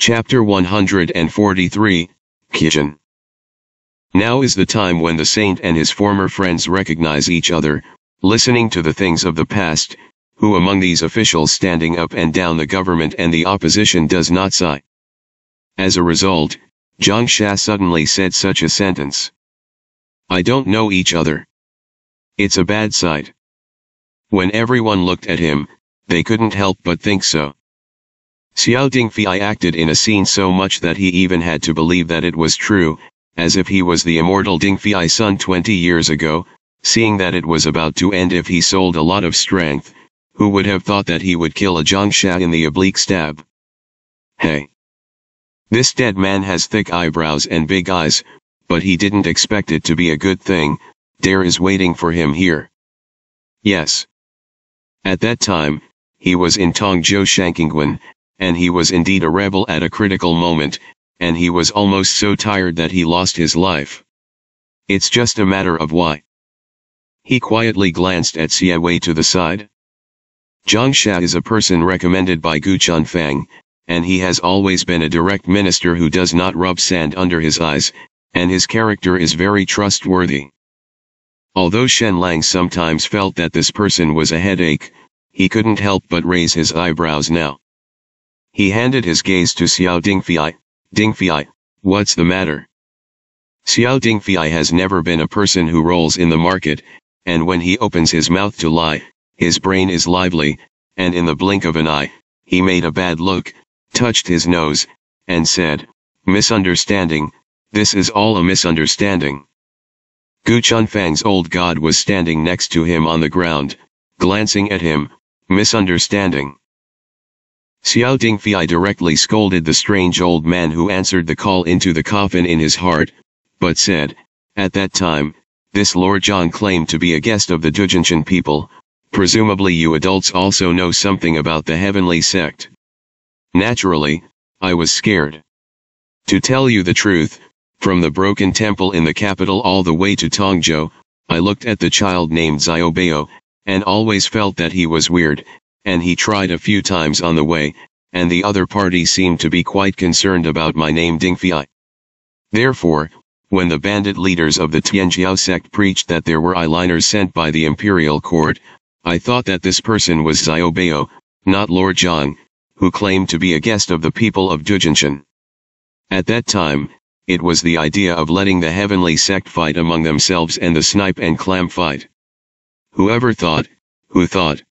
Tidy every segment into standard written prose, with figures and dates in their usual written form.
Chapter 143, Kitchen. Now is the time when the saint and his former friends recognize each other, listening to the things of the past, who among these officials standing up and down the government and the opposition does not sigh. As a result, Zhang Sha suddenly said such a sentence. I don't know each other. It's a bad sight. When everyone looked at him, they couldn't help but think so. Xiao Dingfei acted in a scene so much that he even had to believe that it was true, as if he was the immortal Dingfei son 20 years ago, seeing that it was about to end if he sold a lot of strength. Who would have thought that he would kill a Zhang Sha in the oblique stab? Hey! This dead man has thick eyebrows and big eyes, but he didn't expect it to be a good thing. Dare is waiting for him here. Yes. At that time, he was in Tongzhou Shankingguan, and he was indeed a rebel at a critical moment, and he was almost so tired that he lost his life. It's just a matter of why. He quietly glanced at Xie Wei to the side. Zhang Sha is a person recommended by Gu Chunfang, and he has always been a direct minister who does not rub sand under his eyes, and his character is very trustworthy. Although Shen Lang sometimes felt that this person was a headache, he couldn't help but raise his eyebrows now. He handed his gaze to Xiao Dingfei. Dingfei, what's the matter? Xiao Dingfei has never been a person who rolls in the market, and when he opens his mouth to lie, his brain is lively, and in the blink of an eye, he made a bad look, touched his nose, and said, misunderstanding, this is all a misunderstanding. Gu Chunfang's old god was standing next to him on the ground, glancing at him, misunderstanding. Xiao Dingfei directly scolded the strange old man who answered the call into the coffin in his heart, but said, at that time, this Lord Zhang claimed to be a guest of the Dujinshan people, presumably you adults also know something about the heavenly sect. Naturally, I was scared. To tell you the truth, from the broken temple in the capital all the way to Tongzhou, I looked at the child named Xiaobao, and always felt that he was weird, and he tried a few times on the way, and the other party seemed to be quite concerned about my name Dingfei. Therefore, when the bandit leaders of the Tianjiao sect preached that there were eyeliners sent by the imperial court, I thought that this person was Xiaobao, not Lord Zhang, who claimed to be a guest of the people of Dujinshan. At that time, it was the idea of letting the heavenly sect fight among themselves and the snipe and clam fight. Whoever thought, who thought?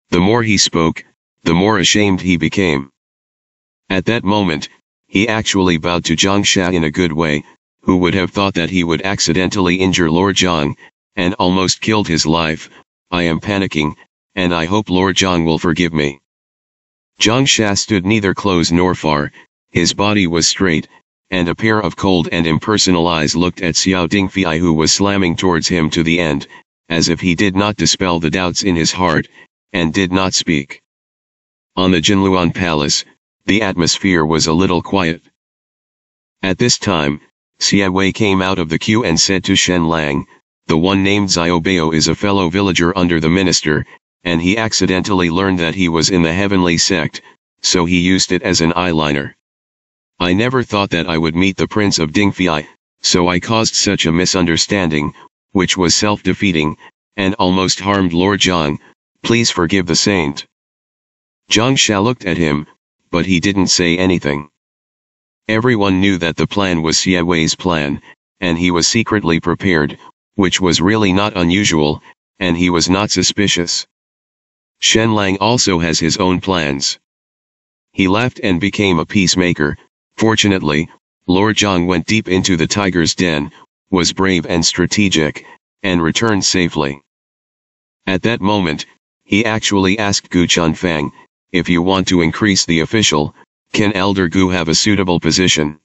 The more he spoke, the more ashamed he became. At that moment, he actually bowed to Zhang Sha in a good way, who would have thought that he would accidentally injure Lord Zhang, and almost killed his life. I am panicking, and I hope Lord Zhang will forgive me. Zhang Sha stood neither close nor far, his body was straight, and a pair of cold and impersonal eyes looked at Xiao Dingfei who was slamming towards him to the end, as if he did not dispel the doubts in his heart, and did not speak. On the Jinluan Palace, the atmosphere was a little quiet. At this time, Xie Wei came out of the queue and said to Shen Lang, the one named Xiaobao is a fellow villager under the minister, and he accidentally learned that he was in the heavenly sect, so he used it as an eyeliner. I never thought that I would meet the Prince of Dingfei, so I caused such a misunderstanding, which was self-defeating, and almost harmed Lord Zhang. Please forgive the saint. Zhang Sha looked at him, but he didn't say anything. Everyone knew that the plan was Xie Wei's plan, and he was secretly prepared, which was really not unusual, and he was not suspicious. Shen Lang also has his own plans. He left and became a peacemaker. Fortunately, Lord Zhang went deep into the tiger's den, was brave and strategic, and returned safely. At that moment, he actually asked Gu Chunfang, if you want to increase the official, can Elder Gu have a suitable position?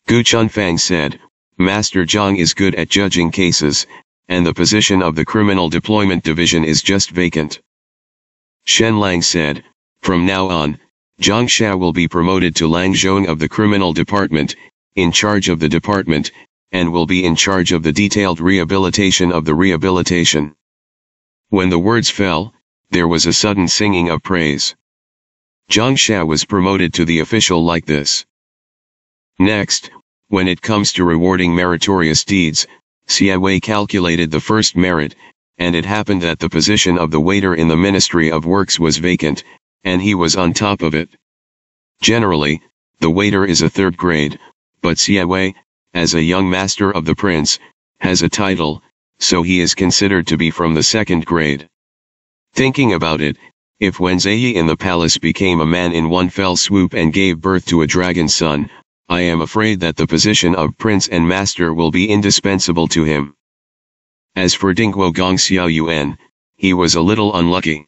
Gu Chunfang said, Master Zhang is good at judging cases, and the position of the Criminal Deployment Division is just vacant. Shen Lang said, from now on, Zhang Sha will be promoted to Lang Zhong of the Criminal Department, in charge of the department, and will be in charge of the detailed rehabilitation of the rehabilitation. When the words fell, there was a sudden singing of praise. Zhang Xia was promoted to the official like this. Next, when it comes to rewarding meritorious deeds, Xia Wei calculated the first merit, and it happened that the position of the waiter in the Ministry of Works was vacant, and he was on top of it. Generally, the waiter is a third grade, but Xia Wei, as a young master of the prince, has a title, so he is considered to be from the second grade. Thinking about it, if Wen Ziyi in the palace became a man in one fell swoop and gave birth to a dragon son, I am afraid that the position of prince and master will be indispensable to him. As for Dingguo Gong Xiao Yuan, he was a little unlucky.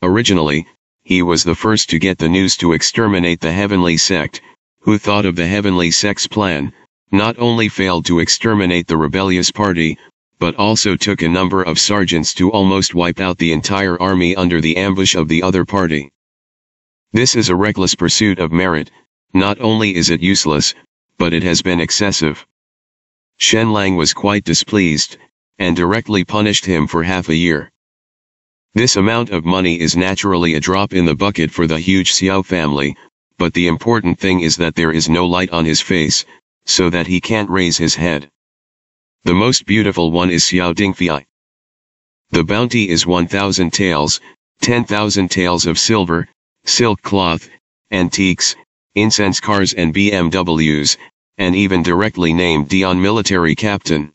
Originally, he was the first to get the news to exterminate the heavenly sect, who thought of the heavenly sect's plan, not only failed to exterminate the rebellious party, but also took a number of sergeants to almost wipe out the entire army under the ambush of the other party. This is a reckless pursuit of merit. Not only is it useless, but it has been excessive. Shen Lang was quite displeased, and directly punished him for half a year. This amount of money is naturally a drop in the bucket for the huge Xiao family, but the important thing is that there is no light on his face, so that he can't raise his head. The most beautiful one is Xiao Dingfei. The bounty is 1,000 taels, 10,000 taels of silver, silk cloth, antiques, incense cars and BMWs, and even directly named Dion military captain.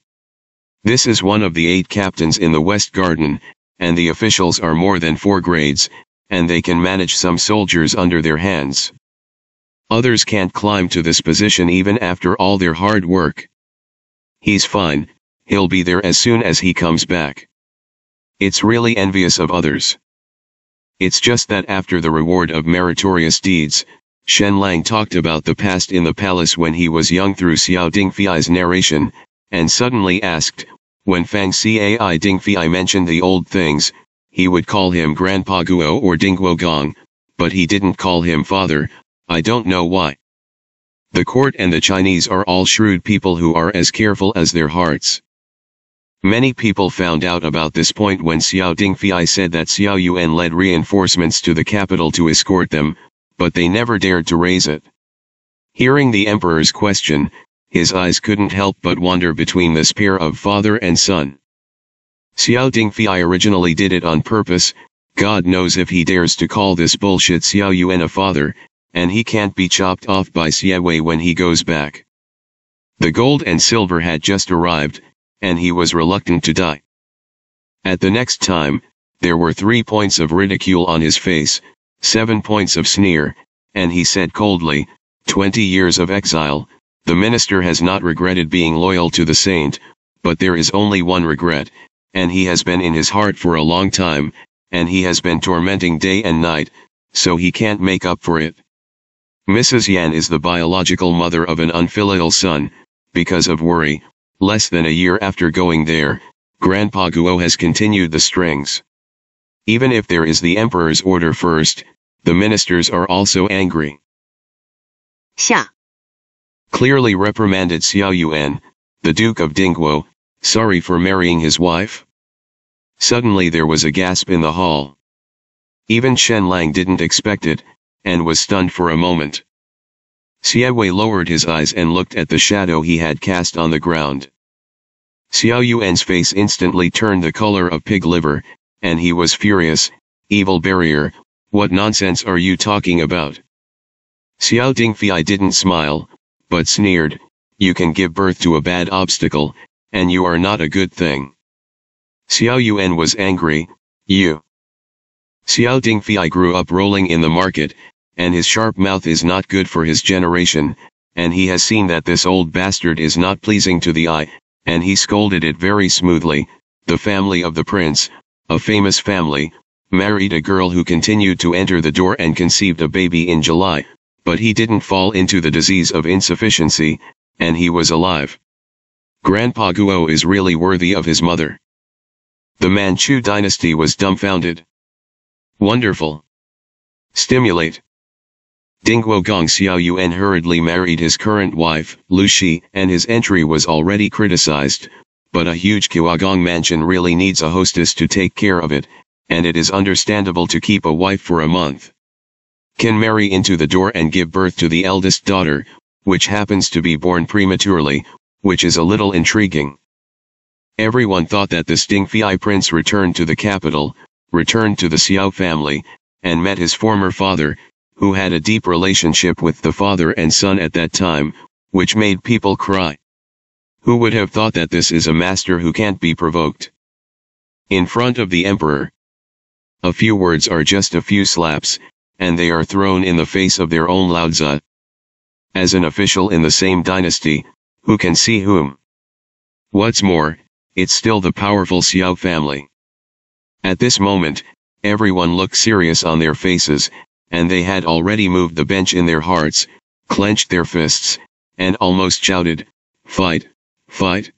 This is one of the 8 captains in the West Garden, and the officials are more than 4 grades, and they can manage some soldiers under their hands. Others can't climb to this position even after all their hard work. He's fine, he'll be there as soon as he comes back. It's really envious of others. It's just that after the reward of meritorious deeds, Shen Lang talked about the past in the palace when he was young through Xiao Dingfei's narration, and suddenly asked, when Fang Cai Dingfei mentioned the old things, he would call him Grandpa Guo or Dingguo Gong, but he didn't call him father, I don't know why. The court and the Chinese are all shrewd people who are as careful as their hearts. Many people found out about this point when Xiao Dingfei said that Xiao Yuan led reinforcements to the capital to escort them, but they never dared to raise it. Hearing the emperor's question, his eyes couldn't help but wander between this pair of father and son. Xiao Dingfei originally did it on purpose, God knows if he dares to call this bullshit Xiao Yuan a father, and he can't be chopped off by Xia Wei when he goes back. The gold and silver had just arrived, and he was reluctant to die. At the next time, there were 3 points of ridicule on his face, 7 points of sneer, and he said coldly, 20 years of exile, the minister has not regretted being loyal to the saint, but there is only one regret, and he has been in his heart for a long time, and he has been tormenting day and night, so he can't make up for it. Mrs. Yan is the biological mother of an unfilial son, because of worry, less than a year after going there, Grandpa Guo has continued the strings. Even if there is the emperor's order first, the ministers are also angry. 下 Clearly reprimanded Xiao Yuan, the Duke of Dingguo, sorry for marrying his wife. Suddenly there was a gasp in the hall. Even Shen Lang didn't expect it, and was stunned for a moment. Xia Wei lowered his eyes and looked at the shadow he had cast on the ground. Xiao Yuan's face instantly turned the color of pig liver, and he was furious. Evil barrier, what nonsense are you talking about? Xiao Dingfei didn't smile, but sneered, you can give birth to a bad obstacle, and you are not a good thing. Xiao Yuan was angry, you. Xiao Dingfei grew up rolling in the market, and his sharp mouth is not good for his generation, and he has seen that this old bastard is not pleasing to the eye, and he scolded it very smoothly. The family of the prince, a famous family, married a girl who continued to enter the door and conceived a baby in July, but he didn't fall into the disease of insufficiency, and he was alive. Grandpa Guo is really worthy of his mother. The Manchu dynasty was dumbfounded. Wonderful. Stimulate. Dingguo Gong Xiao Yuan hurriedly married his current wife, Lu Shi, and his entry was already criticized, but a huge Qiuagong mansion really needs a hostess to take care of it, and it is understandable to keep a wife for a month. can marry into the door and give birth to the eldest daughter, which happens to be born prematurely, which is a little intriguing. Everyone thought that the Dingfei prince returned to the capital, returned to the Xiao family, and met his former father, who had a deep relationship with the father and son at that time, which made people cry. Who would have thought that this is a master who can't be provoked? In front of the emperor. A few words are just a few slaps, and they are thrown in the face of their own Laozi. As an official in the same dynasty, who can see whom? What's more, it's still the powerful Xiao family. At this moment, everyone looked serious on their faces, and they had already moved the bench in their hearts, clenched their fists, and almost shouted, "Fight! Fight!"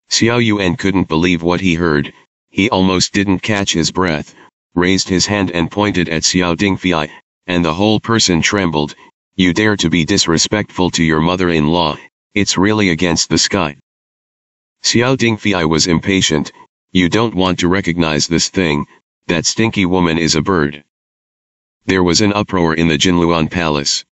Xiao Yuan couldn't believe what he heard. He almost didn't catch his breath, raised his hand and pointed at Xiao Dingfei, and the whole person trembled. "You dare to be disrespectful to your mother-in-law, it's really against the sky." Xiao Dingfei was impatient. "You don't want to recognize this thing, that stinky woman is a bird." There was an uproar in the Jinluan palace.